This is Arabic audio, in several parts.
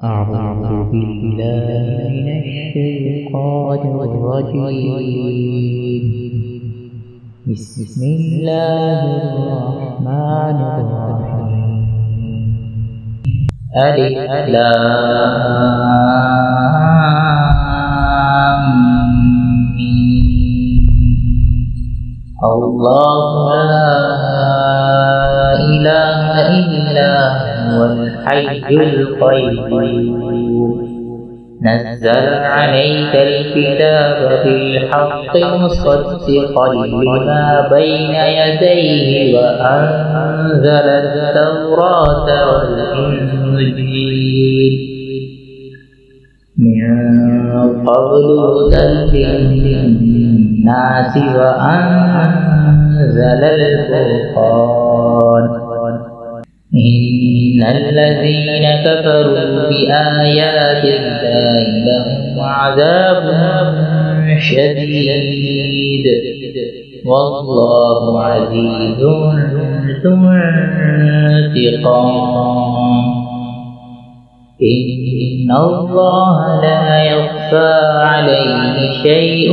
أعوذ بالله من الشيطان الرجيم. بسم الله الرحمن الرحيم. ألف لام ميم. الله لا إله إلا هو الحي القيوم. نزل عليك الكتاب بالحق مصدقا لما بين يديه وأنزل التوراة والإنجيل من قبل هدى للناس وأنزل الفرقان. إن الذين كفروا بآيات الله لهم عذاب شديد والله عزيز ذو انتقام. إن الله لا يخفى عليه شيء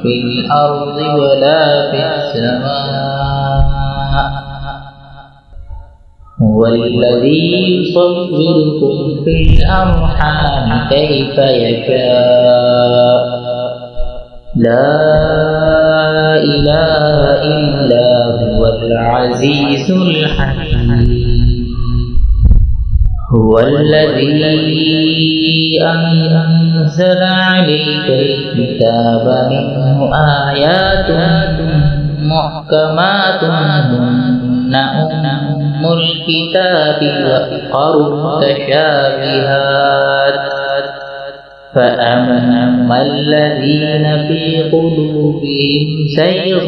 في الأرض ولا في السماء. هو الذي يصوركم في الأرحام كيف يشاء. لا إله إلا هو العزيز الحكيم. هو الذي أنزل عليك الكتاب منه آيات محكمات هن أم الكتاب وأخر متشابهات. فأما الذين في قلوبهم زيغ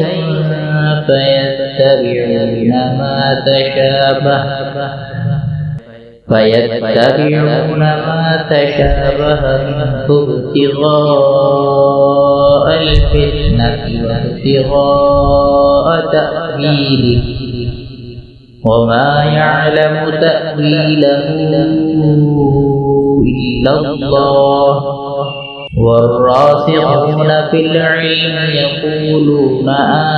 فيتبعون ما تشابه منه ابتغاء الفتنة وابتغاء تأويله وما يعلم تأويله إلا الله. والراسخون في العلم يقولون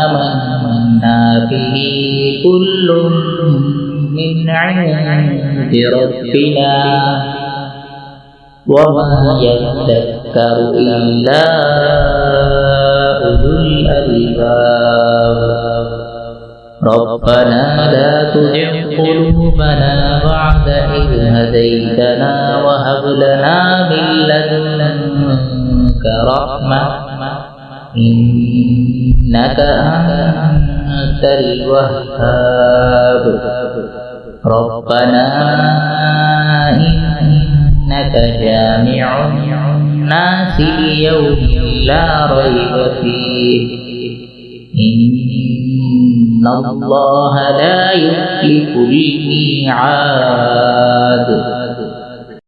آمنا به كل من عند ربنا وما يذكر إلا أولو الألباب. ربنا لا تزغ قلوبنا بعد إذ هديتنا وهب لنا من لدنك رحمة إنك أنت الوهاب. ربنا إنك جامع الناس ليوم لا ريب فيه. إن الله لا يخلف الميعاد.